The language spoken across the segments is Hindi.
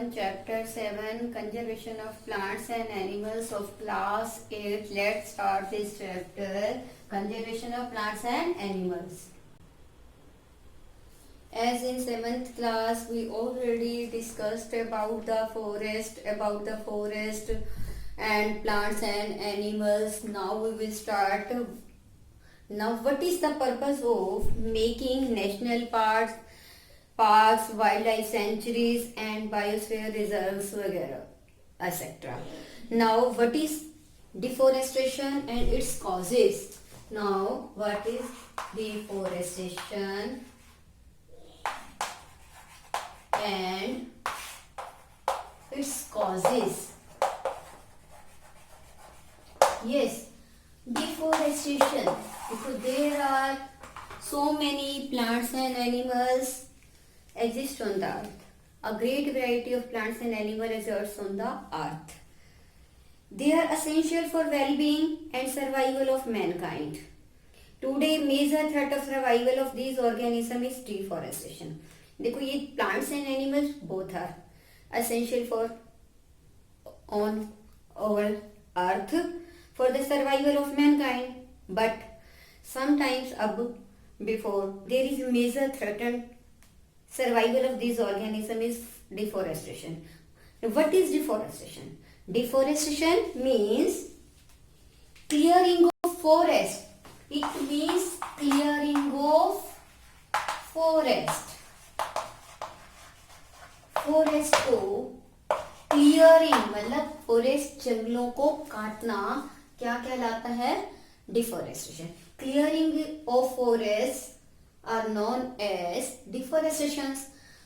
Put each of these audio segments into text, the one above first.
on chapter 7 conservation of plants and animals of class 8. Let's start this chapter, conservation of plants and animals. As in 7th class we already discussed about the forest and plants and animals. Now we will start. Now what is the purpose of making national parks, wildlife sanctuaries and biosphere reserves वगैरह etc. Now what is deforestation and its causes? Now what is deforestation and its causes? Yes, deforestation, because there are so many plants and animals exist on the earth. A great variety of plants and animals exists on the earth. They are essential for well-being and survival of mankind. Today, major threat of survival of these organisms is deforestation. देखो ये plants and animals both are essential for on our earth for the survival of mankind, but sometimes before there is major threat and survival of these organisms is deforestation. What is deforestation? Deforestation means clearing of forest. It means clearing of forest. Forest को क्लियरिंग मतलब फॉरेस्ट जंगलों को काटना क्या कहलाता है? Deforestation. Clearing of forest are known as deforestation.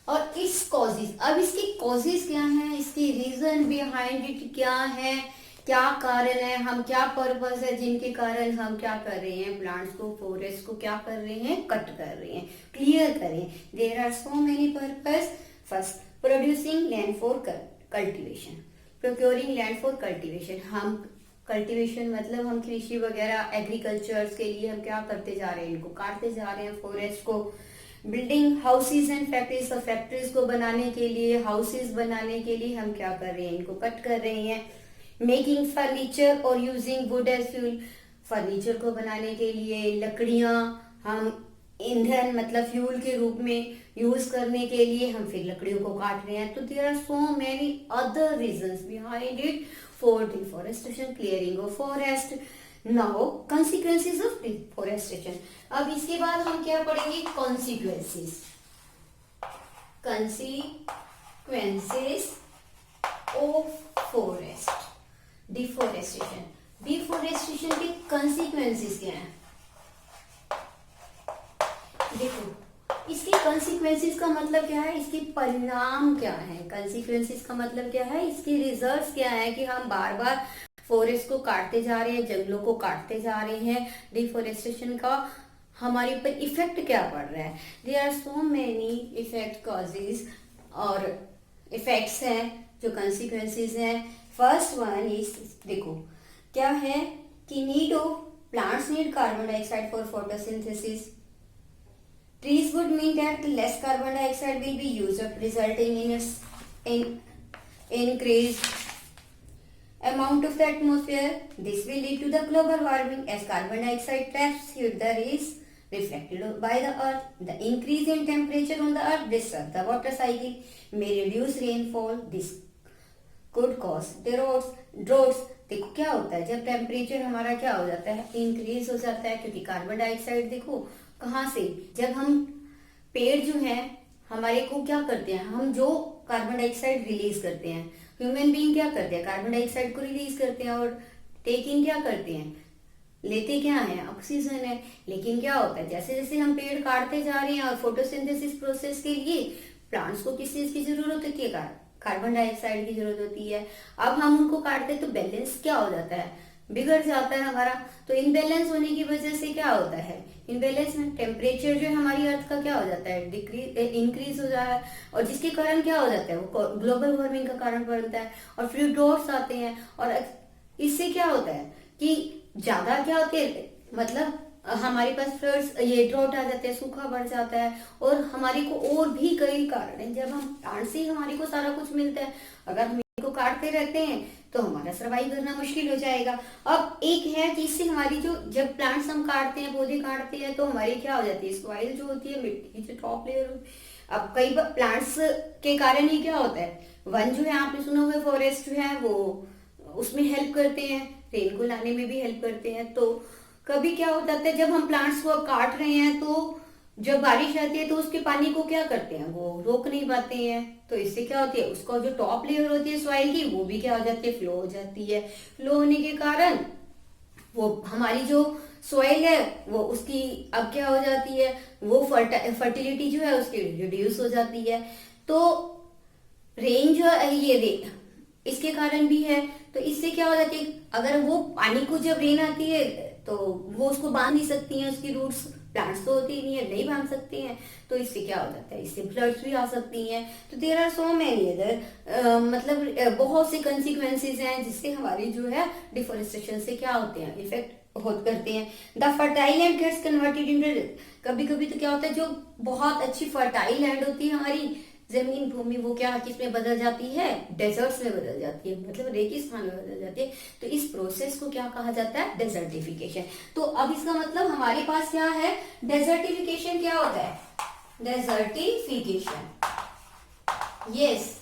और इट्स कॉजेज, अब इसकी कॉजेज क्या है, इसकी रीजन बिहाइंड इट क्या है, क्या कारण है, हम क्या पर्पस है जिनके कारण हम क्या कर रहे हैं, प्लांट्स को फॉरेस्ट को क्या कर रहे हैं, कट कर रहे हैं, क्लियर कर रहे हैं. There are so many purpose. First, producing land for cultivation, procuring land for cultivation. हम कल्टीवेशन मतलब हम कृषि वगैरह एग्रीकल्चर के लिए हम क्या करते जा रहे हैं, इनको काटते जा रहे हैं फॉरेस्ट को. बिल्डिंग हाउसेज एंड फैक्ट्रीज, तो फैक्ट्रीज को बनाने के लिए, हाउसेज बनाने के लिए हम क्या कर रहे हैं, इनको कट कर रहे हैं. मेकिंग फर्नीचर और using wood as fuel, furniture को बनाने के लिए लकड़ियां हम ईंधन मतलब फ्यूल के रूप में यूज करने के लिए हम फिर लकड़ियों को काट रहे हैं. तो there are so many other reasons behind it for deforestation, clearing of forest. Now consequences of deforestation. अब इसके बाद हम क्या पढ़ेंगे, consequences. Consequences of forest, deforestation. Deforestation के कंसिक्वेंसेस क्या हैं? देखो इसके कंसिक्वेंसेस का मतलब क्या है, इसके परिणाम क्या है. कंसिक्वेंसेस का मतलब क्या है, इसके रिजल्ट्स क्या है कि हम बार बार फॉरेस्ट को काटते जा रहे हैं, जंगलों को काटते जा रहे हैं. डिफॉरेस्टेशन का हमारे ऊपर इफेक्ट क्या पड़ रहा है. There are so many effect causes और इफेक्ट्स हैं जो कंसिक्वेंसेस हैं. फर्स्ट वन इज, देखो क्या है कि need of plants need carbon dioxide for photosynthesis. Trees would mean that less carbon dioxide will be used up, resulting in increased amount of the atmosphere. This will lead to the global warming as carbon dioxide traps heat that is reflected by the earth. The increase in temperature on the earth disrupts the water cycle, may reduce rainfall. This could cause droughts. देखो क्या होता है जब टेम्परेचर हमारा क्या हो जाता है, इंक्रीज हो जाता है, क्योंकि कार्बन डाइऑक्साइड देखो कहाँ से, जब हम पेड़ जो हैं हमारे को क्या करते हैं, हम जो कार्बन डाइऑक्साइड रिलीज करते हैं, ह्यूमन बीइंग क्या करते हैं, कार्बन डाइऑक्साइड को रिलीज करते हैं और टेकिंग क्या करते हैं, लेते क्या है, ऑक्सीजन है. लेकिन क्या होता है जैसे जैसे हम पेड़ काटते जा रहे हैं और फोटोसिंथेसिस प्रोसेस के लिए प्लांट्स को किस चीज की जरूरत होती है, कार्बन डाइऑक्साइड की जरूरत होती है. अब हम उनको काटते तो बैलेंस क्या हो जाता है, बिगड़ जाता है हमारा. तो इनबैलेंस होने की वजह से क्या होता है, इनबैलेंस में टेम्परेचर जो है हमारी अर्थ का क्या हो जाता है, इंक्रीज हो जाता है, और जिसके कारण क्या हो जाता है, वो ग्लोबल वार्मिंग का कारण बनता है और फिर ड्रॉट्स आते हैं. और इससे क्या होता है कि ज्यादा क्या होते हैं मतलब हमारे पास फ्लड्स, ये ड्रॉट आ जाते हैं, सूखा बढ़ जाता है, और हमारे को और भी कई कारण हैं। जब हम प्लांट से ही हमारे को सारा कुछ मिलता है, अगर हम इनको काटते रहते हैं तो हमारा सर्वाइव करना मुश्किल हो जाएगा। अब एक है कि इससे हमारी जो, जब प्लांट्स हम काटते हैं, पौधे काटते हैं, तो हमारी क्या हो जाती है, सॉइल जो होती है, मिट्टी की जो टॉप लेयर। अब कई बार प्लांट्स के कारण ही क्या होता है, वन जो है, आपने सुना हुआ फॉरेस्ट जो है वो उसमें हेल्प करते हैं, रेन को लाने में भी हेल्प करते हैं। तो कभी क्या होता है, जब हम प्लांट्स को काट रहे हैं तो जब बारिश आती है तो उसके पानी को क्या करते हैं, वो रोक नहीं पाते हैं। तो इससे क्या होती है, उसका जो टॉप लेयर होती है सॉइल की, वो भी क्या हो जाती है, फ्लो हो जाती है। फ्लो होने के कारण वो हमारी जो सॉइल है वो उसकी अब क्या हो जाती है, वो फर्टिलिटी जो है उसकी रिड्यूस हो जाती है। तो रेन जो है, ये रेन इसके कारण भी है। तो इससे क्या हो जाती है, अगर वो पानी को जब रेन आती है तो वो उसको बांध नहीं सकती हैं, उसकी रूट्स, प्लांट्स तो होती नहीं है, नहीं बांध सकती हैं। तो इससे क्या हो जाता है, इससे फ्लड्स भी आ सकती हैं। तो there are so many other, मतलब बहुत से कंसिक्वेंसेज हैं जिससे हमारी जो है डिफोरेस्टेशन से क्या होते हैं, इफेक्ट बहुत करते हैं। The fertile land gets converted into, कभी कभी तो क्या होता है, जो बहुत अच्छी फर्टाइल लैंड होती है हमारी जमीन भूमि, वो क्या किसमें बदल जाती है, डेजर्ट्स में बदल जाती है, मतलब रेगिस्तान में बदल जाती है। तो इस प्रोसेस को क्या कहा जाता है, डेजर्टिफिकेशन। तो अब इसका मतलब हमारे पास क्या है, डेजर्टिफिकेशन क्या होता है, डेजर्टिफिकेशन, यस,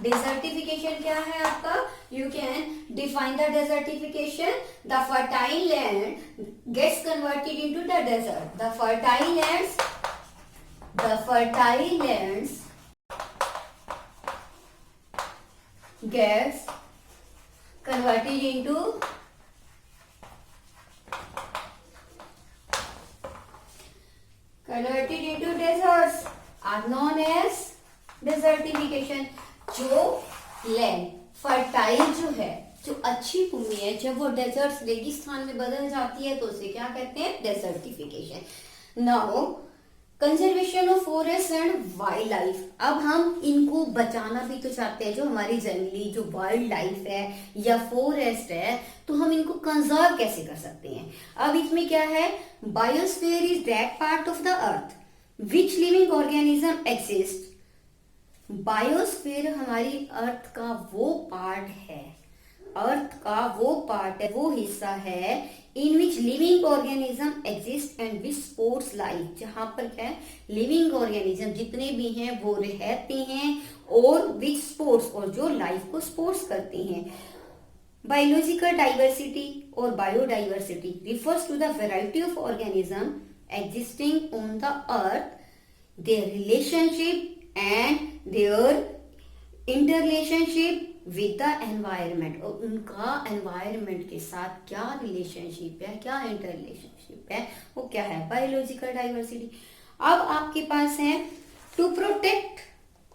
डेजर्टिफिकेशन क्या है आपका, you can define the desertification, the fertile land gets converted into the desert, the fertile lands gets converted into deserts are known as desertification। जो लैंड फर्टाइल जो है, जो अच्छी भूमि है, जब वो डेजर्ट्स, रेगिस्तान में बदल जाती है तो उसे क्या कहते हैं, desertification. Now conservation of forest and wild life, अब हम इनको बचाना भी तो चाहते हैं, जो हमारी जंगली जो वाइल्ड लाइफ है या फॉरेस्ट है, तो हम इनको कंजर्व कैसे कर सकते हैं। अब इसमें क्या है, biosphere is that part of the earth which living organism exist. Biosphere हमारी अर्थ का वो पार्ट है, अर्थ का वो पार्ट है, वो हिस्सा है in which living organism exist and which supports life, जहां पर क्या है, लिविंग ऑर्गेनिज्म जितने भी हैं वो रहते हैं, और विच स्पोर्ट्स, और जो लाइफ को स्पोर्ट्स करते हैं। बायोलॉजिकल डाइवर्सिटी और biodiversity refers to the variety of organism existing on the earth, their relationship and their interrelationship with the environment, और उनका एनवायरमेंट के साथ क्या रिलेशनशिप है, क्या इंटर रिलेशनशिप है, वो क्या है, बायोलॉजिकल डाइवर्सिटी। अब आपके पास है to protect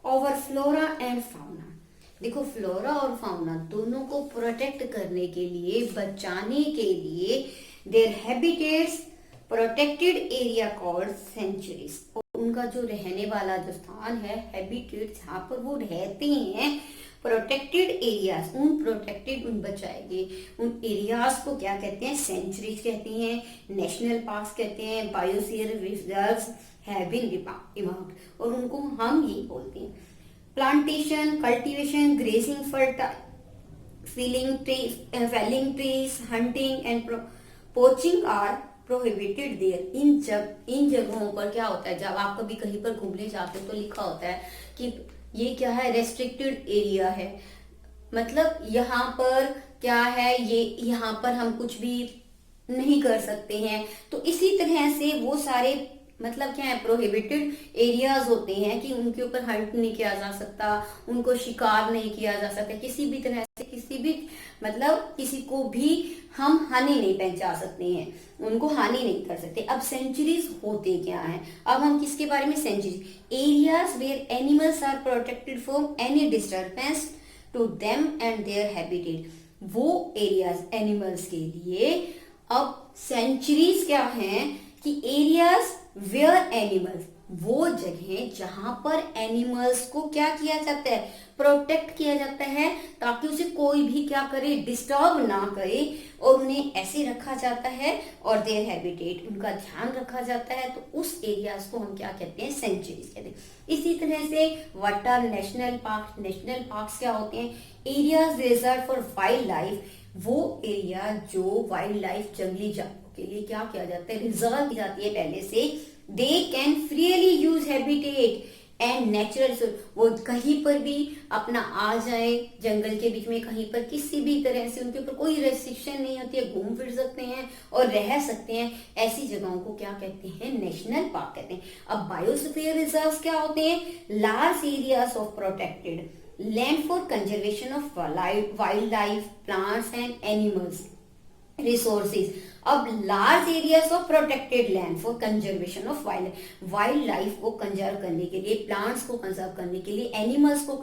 over flora and fauna. देखो, फ्लोरा और फाउना दोनों को प्रोटेक्ट करने के लिए, बचाने के लिए, their habitats protected area called sanctuaries, और उनका जो रहने वाला जो स्थान है, हैबिटेट, जहां पर वो रहते हैं, प्रोटेक्टेड एरियाज, उन बचाए गए उन एरियाज को क्या कहते हैं, सेंचुरीज कहते हैं, नेशनल पार्क कहते हैं, बायोस्फीयर रिजर्व्स हैव बीन इमार्क्ड, और उनको हम ही बोलते हैं। Plantation, cultivation, grazing, felling trees, hunting and poaching are prohibited there। इन जगहों पर क्या होता है, जब आप कभी कहीं पर घूमने जाते हो तो लिखा होता है कि ये क्या है, रेस्ट्रिक्टेड एरिया है, मतलब यहाँ पर क्या है, ये यहाँ पर हम कुछ भी नहीं कर सकते हैं। तो इसी तरह से वो सारे मतलब क्या है, प्रोहिबिटेड एरियाज होते हैं कि उनके ऊपर हंट नहीं किया जा सकता, उनको शिकार नहीं किया जा सकता, किसी भी तरह से, किसी भी मतलब किसी को भी हम हानि नहीं पहुंचा सकते हैं, उनको हानि नहीं कर सकते। अब सेंचुरीज होते क्या है, अब हम किसके बारे में, sanctuaries, areas where animals are protected from any disturbance to them and their habitat, वो एरियाज एनिमल्स के लिए। अब सेंचुरीज क्या हैं कि एरियाज वेयर एनिमल्स, वो जगह जहां पर एनिमल्स को क्या किया जाता है, प्रोटेक्ट किया जाता है, ताकि उसे कोई भी क्या करे, डिस्टर्ब ना करे, और उन्हें ऐसे रखा जाता है, और देयर हैबिटेट, उनका ध्यान रखा जाता है, तो उस एरियाज को हम क्या कहते हैं, सेंचुरीज कहते हैं। इसी तरह से what are national park, national parks क्या होते हैं, areas reserve for wild life, वो एरिया जो वाइल्ड लाइफ, जंगली जानवरों के लिए क्या किया जाता है, रिजर्व की जाती है पहले से। They can freely use habitat and natural, वो कहीं पर भी अपना आ जाए, जंगल के बीच में कहीं पर किसी भी तरह से उनके ऊपर कोई रेस्ट्रिक्शन नहीं होती है, घूम फिर सकते हैं और रह सकते हैं। ऐसी जगहों को क्या कहते हैं, नेशनल पार्क कहते हैं। अब बायोस्फीयर रिजर्व्स क्या होते हैं, large areas of protected land for conservation of wild life, plants and animals resources. अब large areas of protected land for conservation of wild life को कंजर्व करने के लिए, प्लांट्स को कंजर्व करने के लिए, एनिमल्स को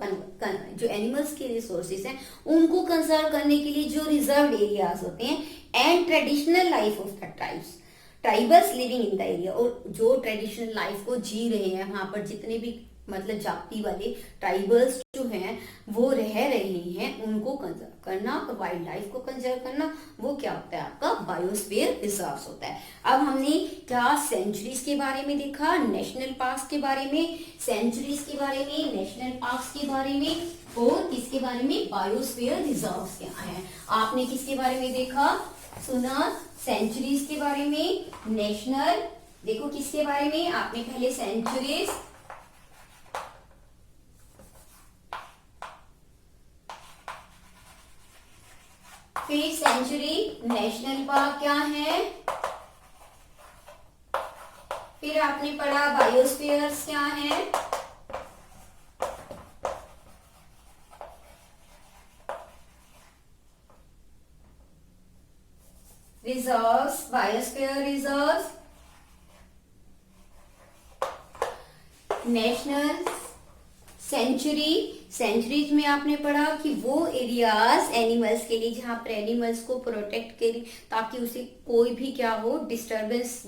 जो एनिमल्स के रिसोर्सेज हैं उनको कंजर्व करने के लिए जो रिजर्व एरियाज होते हैं, and traditional life of the tribals living in the area, और जो ट्रेडिशनल लाइफ को जी रहे हैं वहां पर जितने भी मतलब जाति वाले ट्राइबल्स जो हैं वो रह रहे हैं, उनको कंजर्व करना और वाइल्ड लाइफ को कंजर्व करना, वो क्या होता है, आपका बायोस्फीयर रिजर्व्स होता है। अब हमने क्या सेंचुरीज के बारे में देखा, नेशनल पार्क्स के बारे में, सेंचुरीज के बारे में, नेशनल पार्क्स के बारे में, और किसके बारे में, बायोस्फीयर रिजर्व्स क्या है। आपने किसके बारे में देखा, सुना, सेंचुरीज के बारे में, नेशनल, देखो किसके बारे में, आपने पहले सेंचुरीज, फिर सेंचुरी, नेशनल पार्क क्या है, फिर आपने पढ़ा बायोस्फीयर्स क्या है, reserves, biosphere reserves, national, sanctuary. Sanctuaries में आपने पढ़ा कि वो एरियाज एनिमल्स के लिए जहां पर एनिमल्स को प्रोटेक्ट करें, ताकि उसे कोई भी क्या हो, डिस्टर्बेंस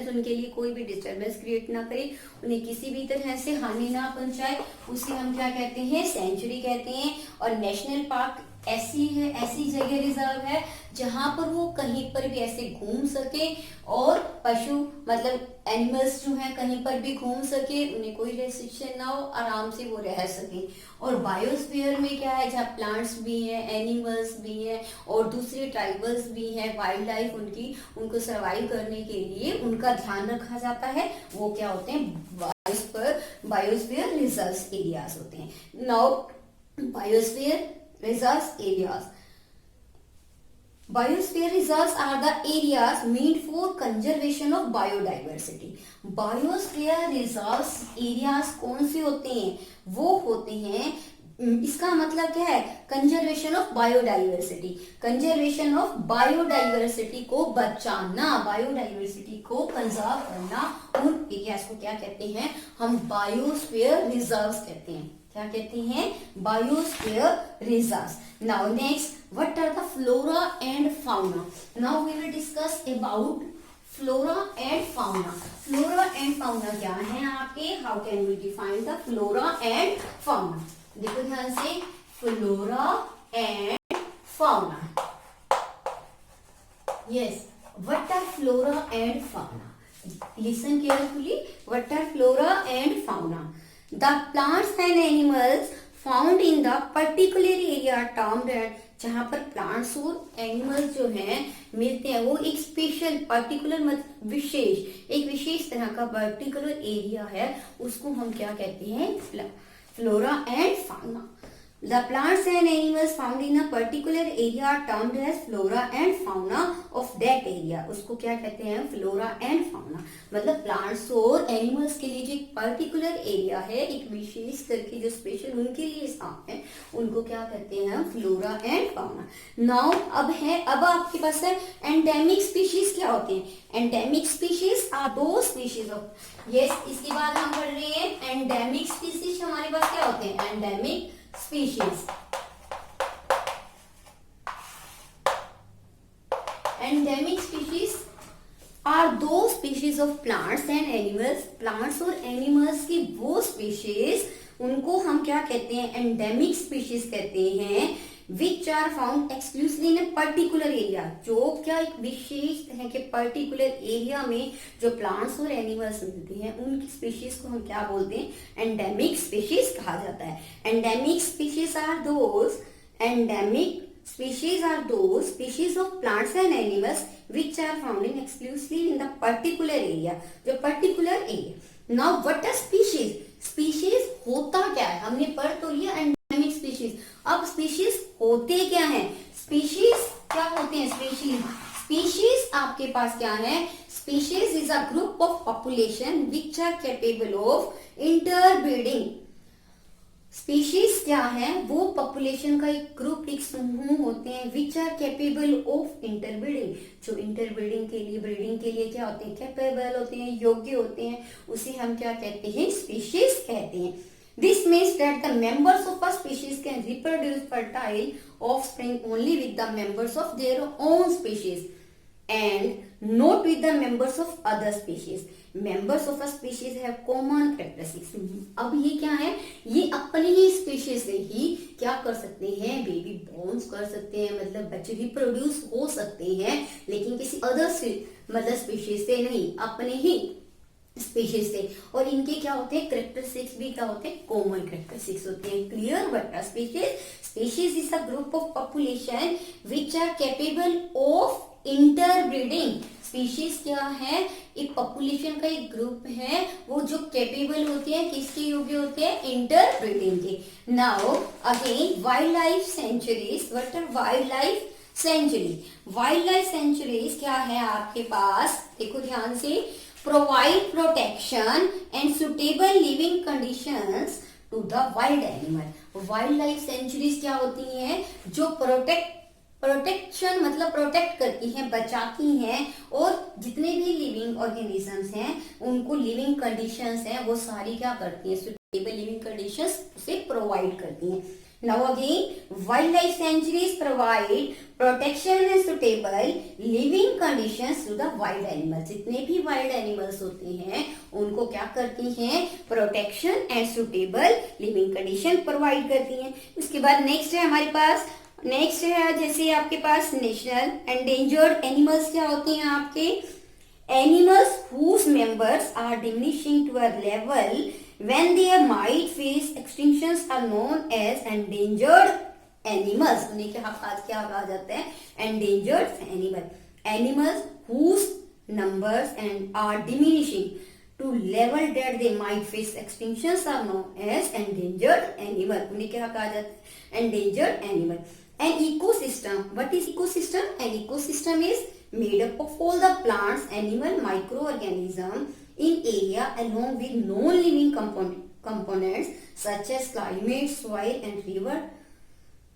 उनके लिए कोई भी डिस्टर्बेंस क्रिएट ना करे, उन्हें किसी भी तरह से हानि ना पहुंचाए, उसे हम क्या कहते हैं, सेंचुरी कहते हैं। और नेशनल पार्क ऐसी है, ऐसी जगह रिजर्व है जहां पर वो कहीं पर भी ऐसे घूम सके, और पशु मतलब एनिमल्स जो हैं कहीं पर भी घूम सके, उन्हें कोई रेस्ट्रिक्शन ना हो, आराम से वो रह सके। और बायोस्फीयर में क्या है, जहाँ प्लांट्स भी हैं, एनिमल्स भी हैं, और दूसरे ट्राइबल्स भी हैं, वाइल्ड लाइफ उनको सर्वाइव करने के लिए उनका ध्यान रखा जाता है, वो क्या होते हैं, बायोस्फीयर रिजर्व एरियाज होते हैं। Now biosphere reserves areas. Biosphere reserves are the areas meant for conservation of biodiversity. Biosphere reserves areas कौन से होते हैं, वो होते हैं, इसका मतलब क्या है, conservation of biodiversity, conservation of biodiversity को बचाना, बायोडाइवर्सिटी को कंजर्व करना, उन एरियाज को क्या कहते हैं, हम बायोस्फीयर रिजर्व्स कहते हैं। क्या कहते हैं, biosphere reserves. Now next, what are the flora and fauna. Now we will discuss about flora and fauna. Flora and fauna क्या है आपके, how can we define the flora and fauna. देखो ध्यान से, flora and fauna, yes, what are flora and fauna, listen carefully, what are flora and fauna. The plants and animals found in the particular area termed, जहाँ पर प्लांट्स और एनिमल्स जो हैं मिलते हैं, वो एक स्पेशल पर्टिकुलर मतलब विशेष, एक विशेष तरह का पर्टिकुलर एरिया है, उसको हम क्या कहते हैं, flora and fauna. The plants and animals found in a particular area are termed as flora and fauna of that area. उसको क्या कहते हैं, फ्लोरा एंड फाउना, मतलब प्लांट्स और एनिमल्स के लिए जो एक पर्टिकुलर एरिया है, एक विशेष करके जो स्पेशल उनके लिए स्थान है, उनको क्या कहते हैं, फ्लोरा एंड फाउना। नाउ अब आपके पास है एंडेमिक स्पीशीज क्या होते हैं। Endemic species are the species of, yes, इसके बाद हम पढ़ रहे हैं एंडेमिक स्पीशीज, हमारे पास क्या होते हैं, endemic species. Endemic species are the species of plants and animals, plants और एनिमल्स की वो स्पीशीज, उनको हम क्या कहते हैं, एंडेमिक स्पीशीज कहते हैं, which are found exclusively in a particular area, जो क्या एक विशेष है कि पर्टिकुलर एरिया में जो प्लांट्स और एनिमल्स मिलते हैं उनकी स्पीशीज को हम क्या बोलते हैं, एंडेमिक स्पीशीज कहा जाता है। Endemic species are those, endemic species are those species of plants and animals which are found in exclusively in the particular area, जो particular area. Now what are species? Species होता क्या है, हमने पढ़ तो लिया endemic species, अब species होते क्या हैं, species क्या होते हैं, species आपके पास क्या है, species is a group of population which are capable of interbreeding. Species क्या है, वो पॉपुलेशन का एक ग्रुप, एक समूह होते हैं, which are capable of interbreeding, जो इंटरब्रीडिंग के लिए, ब्रीडिंग के लिए क्या होते हैं, कैपेबल होते हैं, योग्य होते हैं, उसे हम क्या कहते हैं, स्पीशीज कहते हैं। This means that the members of a species can reproduce fertile offspring only with the members of their own species and not with the members of other species. Members of a species have common characteristics. अब ये क्या है, ये अपने ही स्पीशीज से ही क्या कर सकते हैं, बेबी बॉर्न्स कर सकते हैं, मतलब बच्चे रिप्रोड्यूस हो सकते हैं, लेकिन किसी अदर मतलब स्पीशीज से नहीं, अपने ही स्पीशीज से। और इनके क्या होते हैं, करेक्टरिस्टिक्स भी क्या होते हैं, कॉमन करेक्टरिस्टिक्स होते हैं। Clear, but species is a group of population which are capable of interbreeding. Species क्या है, एक पॉपुलेशन का एक ग्रुप है, वो जो कैपेबल होते हैं, किसके योग्य होते हैं, इंटरब्रीडिंग के। Now again wild life sanctuaries, what are wild life sanctuary? Wild life sanctuaries क्या है आपके पास, देखो ध्यान से, provide protection and suitable living conditions to the wild animal. Wild life sanctuaries क्या होती हैं, जो प्रोटेक्शन मतलब प्रोटेक्ट करती हैं, बचाती हैं, और जितने भी लिविंग ऑर्गेनिजम्स हैं उनको लिविंग कंडीशंस हैं वो सारी क्या करती हैं, सुटेबल लिविंग कंडीशंस उसे प्रोवाइड करती हैं। Now again wild life sanctuaries provide protection and suitable living conditions to the wild animals. जितने भी वाइल्ड एनिमल्स होते हैं उनको क्या करती हैं, protection and suitable living condition provide करती हैं। उसके बाद नेक्स्ट है हमारे पास, नेक्स्ट है जैसे आपके पास नेशनल एंडेंजर्ड एनिमल्स क्या होती हैं आपके, animals whose members are diminishing to a level when there might face extinctions are known as endangered animals. उन्हें क्या कहा जाता है, endangered animal. Animals whose numbers and are diminishing to level that they might face extinctions are known as endangered animal. उन्हें क्या कहा जाता है, endangered animal. An ecosystem, what is ecosystem? An ecosystem is made up of all the plants, animal, microorganism in area along with non-living components such as climate, soil and river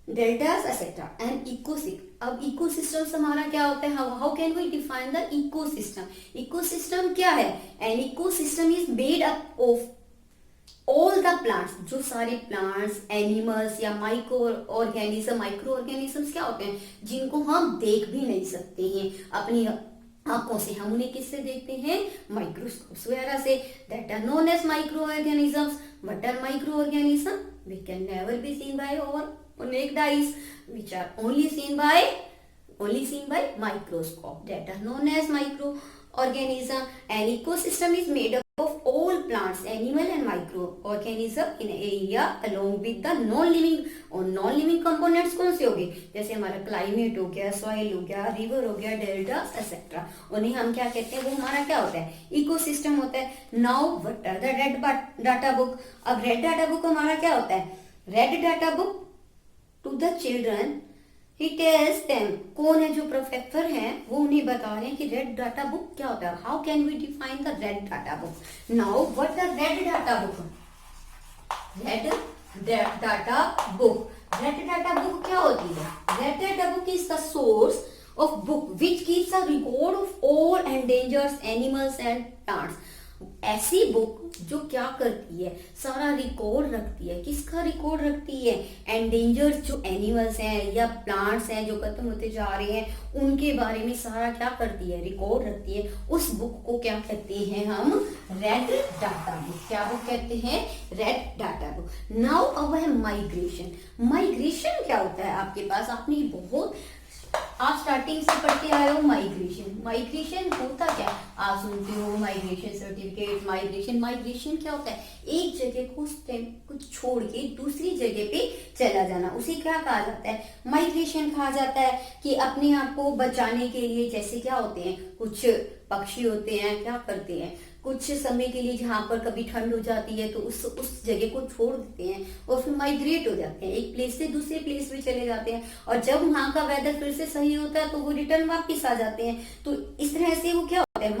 deltas etc. and ecosystem. अब इकोसिस्टम हमारा क्या होता है, how can we define the ecosystem? Ecosystem क्या है, an ecosystem is made up of all the plants, जो सारे प्लांट्स, एनिमल्स या माइक्रो ऑर्गेनिजम्स क्या होते हैं, जिनको हम देख भी नहीं सकते हैं अपनी आंखों से, हम उन्हें किससे देखते हैं, माइक्रोस्कोप्स वगैरह से, that are known as micro organisms. What are micro organism? We can never be seen by our naked eyes, which are only seen by microscope, that are known as microorganism. An ecosystem is made up of all plants, animal and microorganism in area along with the non-living, और non-living components कौन से हो गए, जैसे हमारा क्लाइमेट हो गया, सॉइल हो गया, रिवर हो गया, डेल्टा एक्सेट्रा, उन्हें हम क्या कहते हैं, वो हमारा क्या होता है, इकोसिस्टम होता है। Now what are the red data book? अब रेड डाटा बुक हमारा क्या होता है, red data book to the children he tells them, कौन है जो प्रोफेसर हैं वो उन्हें बता रहे हैं कि रेड डाटा बुक क्या होता है, how can we define the red data book? Now what the red data book? Red data book, red data book क्या होती है, red data book is the source of book which keeps a record of all endangered animals and plants. ऐसी बुक जो क्या करती है, सारा रिकॉर्ड रखती है। किसका रिकॉर्ड रखती है? एंडेंजर्ड जो एनिमल्स हैं या प्लांट्स हैं जो खत्म होते जा रहे हैं, उनके बारे में सारा क्या करती है? रिकॉर्ड रखती है। उस बुक को क्या कहते हैं हम? Red data book. क्या बुक कहते हैं? Red data book. नाउ अब है माइग्रेशन। माइग्रेशन क्या होता है आपके पास? आपने बहुत, आप स्टार्टिंग से पढ़ते आए हो माइग्रेशन। माइग्रेशन होता क्या? आप सुनते हो माइग्रेशन सर्टिफिकेट, माइग्रेशन क्या होता है? एक जगह को कुछ छोड़ के दूसरी जगह पे चला जाना, उसे क्या कहा जाता है? माइग्रेशन कहा जाता है। कि अपने आप को बचाने के लिए, जैसे क्या होते हैं, कुछ पक्षी होते हैं, क्या करते हैं, कुछ समय के लिए जहां पर कभी ठंड हो जाती है तो उस जगह को छोड़ देते हैं और फिर माइग्रेट हो जाते हैं, एक प्लेस से दूसरे प्लेस पे चले जाते हैं। और जब वहां का वेदर फिर से सही होता है तो वो रिटर्न वापस आ जाते हैं। तो इस तरह से वो क्या होता है?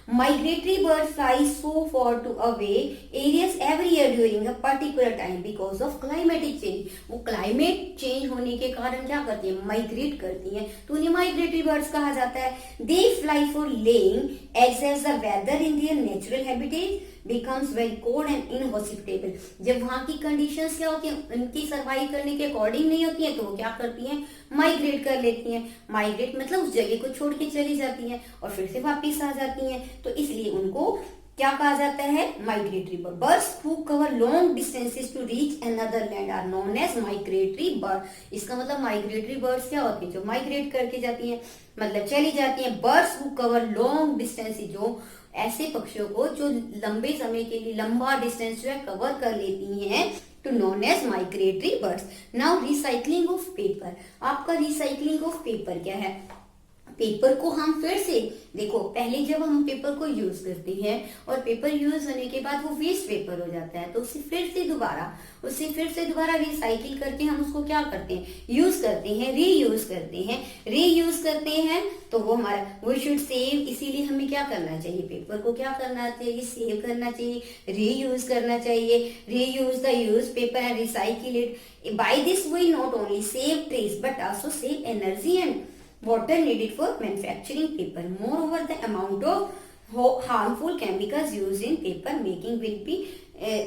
Migratory bird fly so far to away areas every year during a particular time because of climatic change. वो क्लाइमेट चेंज होने के कारण क्या करती है? माइग्रेट करती हैं, तो उन्हें माइग्रेटरी बर्ड्स कहा जाता है। They fly for laying eggs as the weather in their natural habitat becomes very cold and inhospitable। जब वहां की कंडीशंस क्या होती हैं, उनकी सर्वाइव करने के अकॉर्डिंग नहीं होती हैं, तो वो क्या करती हैं? माइग्रेट कर लेती हैं। माइग्रेट मतलब उस जगह को छोड़ के चली जाती हैं और फिर से वापिस आ जाती हैं, तो इसलिए उनको क्या कहा जाता है? Migratory bird. Birds who cover long distances to reach another land are known as migratory bird. इसका मतलब माइग्रेटरी बर्ड्स क्या होती है? जो माइग्रेट करके जाती हैं, मतलब चली जाती हैं। Birds who cover long distances, जो ऐसे पक्षियों को जो लंबे समय के लिए लंबा डिस्टेंस जो है कवर कर लेती हैं, to known as migratory birds. Now recycling of paper. आपका रिसाइकलिंग ऑफ पेपर क्या है? पेपर को हम फिर से देखो, पहले जब हम पेपर को यूज करते हैं और पेपर यूज होने के बाद वो वेस्ट पेपर हो जाता है, तो उसे फिर से दोबारा रिसाइकिल करके हम उसको क्या करते हैं? यूज करते हैं, रीयूज करते हैं। तो वो हमारा वी शुड सेव, इसीलिए हमें क्या करना चाहिए? पेपर को क्या करना चाहिए? सेव करना चाहिए, रीयूज करना चाहिए। Reuse the use paper and recycle it. By this we not only save trees but also save energy and water needed for manufacturing paper. Moreover, the amount of harmful chemicals used in paper making will be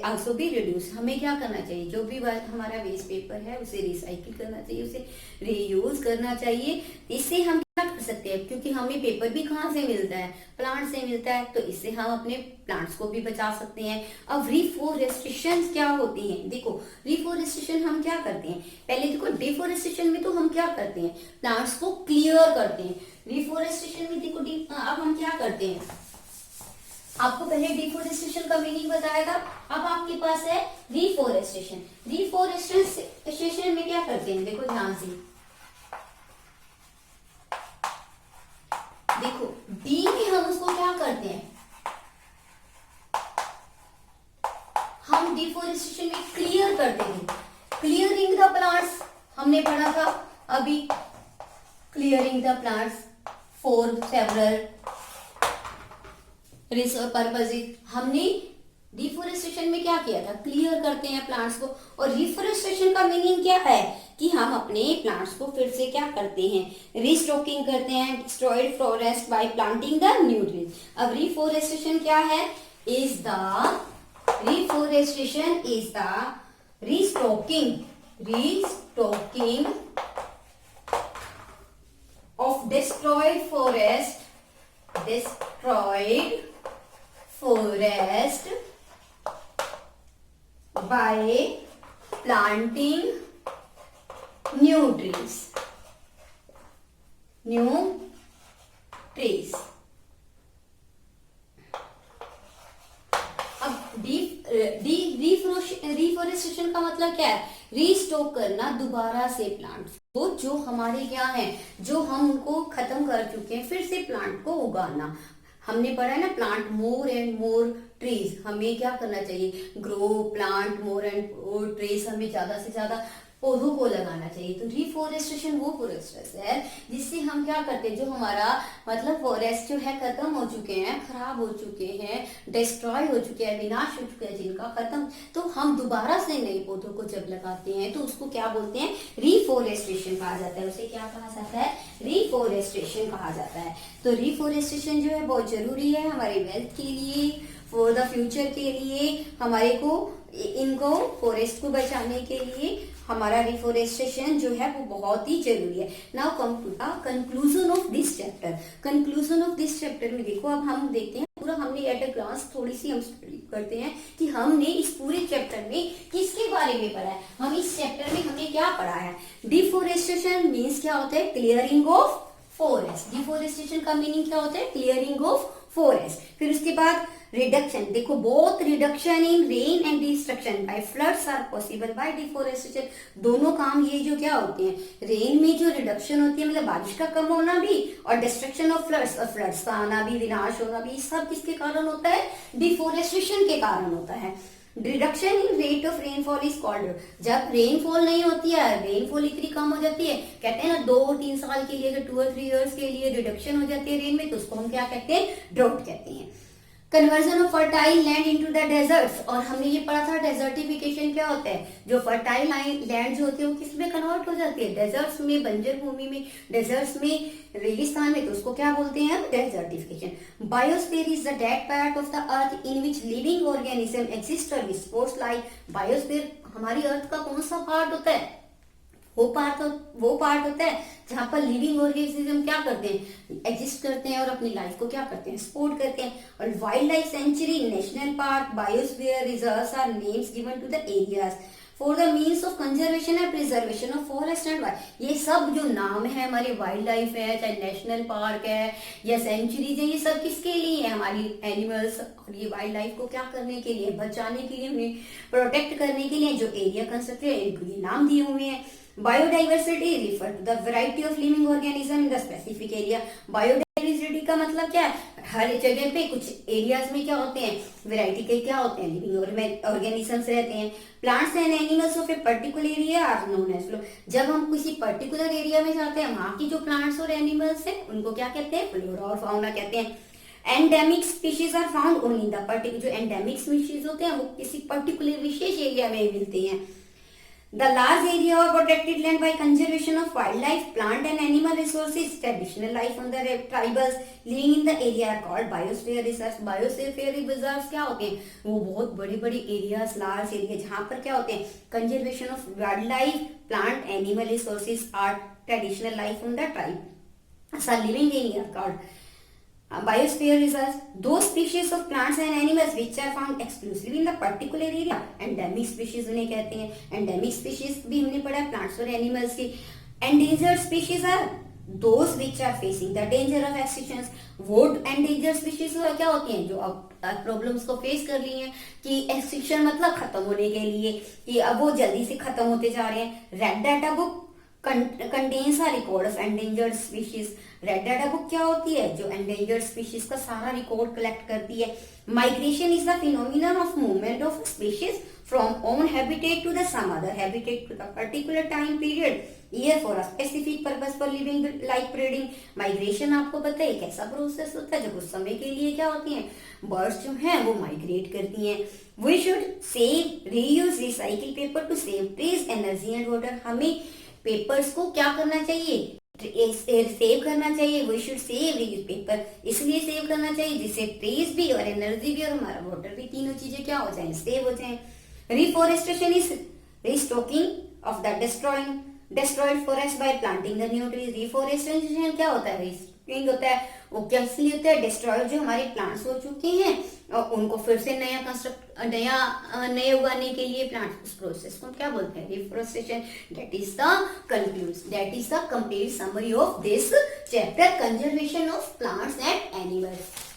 also be reduced. हमें क्या करना चाहिए? जो भी हमारा वेस्ट पेपर है उसे रिसाइकिल करना चाहिए, उसे रीयूज करना चाहिए। इससे हम क्या कर सकते हैं? क्योंकि हमें पेपर भी कहाँ से मिलता है? प्लांट से मिलता है, तो इससे हम अपने प्लांट्स को भी बचा सकते हैं। अब रिफोरेस्टेशन क्या होती है? देखो, रिफोरेस्टेशन हम क्या करते हैं? पहले देखो, डिफोरेस्टेशन में तो हम क्या करते हैं? प्लांट्स को क्लियर करते हैं। रिफोरेस्टेशन में देखो, अब हम क्या करते हैं? आपको पहले डिफोरेस्टेशन का मीनिंग बताएगा। अब आपके पास है रिफोरेस्टेशन। रिफोरेस्टेशन में क्या करते हैं? देखो ध्यान से, देखो डी में हम उसको क्या करते हैं? हम डिफोरेस्टेशन में क्लियर करते हैं। क्लियरिंग द प्लांट्स हमने पढ़ा था अभी, clearing the plants for several purposes. हमने डिफोरेस्टेशन में क्या किया था? क्लियर करते हैं प्लांट्स को। और रिफोरेस्टेशन का मीनिंग क्या है? कि हम अपने प्लांट्स को फिर से क्या करते हैं? रिस्टॉकिंग करते हैं। Destroyed forest by planting the new trees. अब रिफोरेस्टेशन क्या है? Reforestation is the restocking of destroyed forest by planting new trees. अब रिफोरेस्टेशन का मतलब क्या है? रीस्टॉक करना दोबारा से प्लांट्स को, जो हमारे क्या है, जो हम उनको खत्म कर चुके हैं, फिर से प्लांट को उगाना। हमने पढ़ा है ना, plant more and more trees. हमें क्या करना चाहिए? Grow plant more and more trees. हमें ज्यादा से ज्यादा पौधों को लगाना चाहिए। तो रिफोरेस्टेशन वो प्रोसेस है जिससे हम क्या करते हैं, जो हमारा मतलब फॉरेस्ट जो है खत्म हो चुके हैं, खराब हो चुके हैं, डिस्ट्रॉय हो चुके हैं, विनाश हो चुके हैं जिनका खत्म, तो हम दोबारा से नए पौधों को जब लगाते हैं तो उसको क्या बोलते हैं, रिफोरेस्टेशन कहा जाता है। उसे क्या कहा जाता है, रिफोरेस्टेशन कहा जाता है। तो रिफोरेस्टेशन जो है बहुत जरूरी है हमारी वेल्थ के लिए, फॉर द फ्यूचर के लिए, हमारे को इनको फॉरेस्ट को बचाने के लिए हमारा रिफोरेस्टेशन जो है वो बहुत ही जरूरी है। Now come to the conclusion of this chapter. Conclusion of this chapter में देखो, अब हम देखते हैं पूरा, हमने एट अ ग्लांस थोड़ी सी हम स्टडी करते हैं कि हमने इस पूरे चैप्टर में किसके बारे में पढ़ा है। हम इस चैप्टर में हमने क्या पढ़ा है, डिफोरेस्टेशन मीन्स क्या होता है, क्लियरिंग ऑफ फॉरेस्ट। डिफोरेस्टेशन का मीनिंग क्या होता है, क्लियरिंग ऑफ फॉरेस्ट। फिर उसके बाद रिडक्शन, देखो both reduction in rain and destruction by floods are possible by deforestation. दोनों काम ये जो क्या होते हैं, रेन में जो रिडक्शन होती है मतलब बारिश का कम होना भी, और डिस्ट्रक्शन ऑफ फ्लड्स, और फ्लड्स का आना भी, विनाश होना भी, सब किसके कारण होता है, डिफोरेस्टेशन के कारण होता है। Reduction in rate of rainfall is called, जब रेनफॉल नहीं होती है, रेनफॉल इतनी कम हो जाती है, कहते हैं ना 2-3 साल के लिए, 2 और 3 इयर्स के लिए रिडक्शन हो जाती है रेन में, तो उसको हम क्या कहते हैं, ड्रॉट कहते हैं। Conversion of fertile land into the deserts, और हमने ये पढ़ा था डेजर्टिफिकेशन क्या होता है, जो फर्टाइल लैंड जो होती है वो किस में कन्वर्ट हो जाती है, डेजर्ट्स में, बंजर भूमि में, डेजर्ट्स में, रेगिस्तान में, तो उसको क्या बोलते हैं, desertification. Biosphere is the that part of the earth in which living organism exist और स्पोर्ट्स लाइफ। बायोस्फीयर हमारी अर्थ का कौन सा पार्ट होता है, वो पार्ट होता है जहां पर लिविंग ऑर्गेनिज्म क्या करते हैं, एग्जिस्ट करते हैं और अपनी लाइफ को क्या करते हैं, सपोर्ट करते हैं। और wild life sanctuary, national park, biosphere reserves are names given to the areas for the means of conservation and preservation of forest and wild. ये सब जो नाम है हमारे, वाइल्ड लाइफ है, चाहे नेशनल पार्क है या सेंचुरीज है, ये सब किसके लिए है, हमारी एनिमल्स और ये वाइल्ड लाइफ को क्या करने के लिए, बचाने के लिए, उन्हें प्रोटेक्ट करने के लिए जो एरिया कंस्ट्रक्ट है इनको ये नाम दिए हुए हैं। Biodiversity refer to the variety of living organism in the specific area. Biodiversity का मतलब क्या है, हर जगह पे कुछ एरियाज में क्या होते हैं, वैरायटी के क्या होते हैं, लिविंग ऑर्गेनिजम्स रहते हैं। Plants and animals of a particular area are known as flora. जब हम किसी पर्टिकुलर एरिया में जाते हैं, वहां की जो प्लांट्स और एनिमल्स है उनको क्या कहते हैं, फ्लोरा और फाउना कहते हैं। Endemic species are found only in the particular, जो एंडेमिक स्पीशीज होते हैं वो किसी पर्टिकुलर विशेष एरिया में मिलते हैं। The large area of protected land by conservation of wildlife, plant and animal resources, traditional life on the tribals living in the area are called biosphere reserves. Biosphere reserves क्या होते हैं, वो बहुत बड़ी बड़ी एरियाज, लार्ज एरिया जहाँ पर क्या होते हैं, conservation of wild life, plant, animal resources are traditional life on the tribe are living area called biosphere reserves. Those species of plants and animals which are found exclusively in the particular area, endemic species उन्हें कहते हैं। endemic species भी हमने पढ़ा है plants और animals की। endangered species are those which are facing the danger of extinction. वो endangered species क्या होती हैं, जो अब प्रॉब्लम्स को फेस कर ली हैं कि एक्सटिंक्शन मतलब खत्म होने के लिए, कि अब वो जल्दी से खत्म होते जा रहे हैं। Red data book contains a record of endangered species. Red data book क्या होती है, जो एंडेंजर्ड स्पीशीज का सारा रिकॉर्ड कलेक्ट करती है। Migration is the phenomenon of movement of species from own habitat to the some other habitat to the particular time period year for a specific purpose for living like breeding. Migration आपको पता है कैसा प्रोसेस होता है, जब उस समय के लिए क्या होती हैं, बर्ड्स जो हैं वो माइग्रेट करती हैं। We should save, reuse, recycle paper to save trees, energy and water. हमें पेपर्स को क्या करना चाहिए, सेव करना चाहिए। We should save reuse paper, इसलिए सेव करना चाहिए जिससे ट्रीज भी और एनर्जी भी और हमारा वाटर भी, तीनों चीजें क्या हो जाए, सेव हो जाए। Reforestation is restocking of the destroyed forest by planting the new trees. Reforestation क्या होता है, रिस्टॉकिंग होता है, वो क्या इसलिए होता है, डिस्ट्रॉय जो हमारे प्लांट्स हो चुके हैं और उनको फिर से नए उगाने के लिए प्लांट, उस प्रोसेस को क्या बोलते हैं, reforestation. That is the complete summary of this chapter, conservation of plants and animals.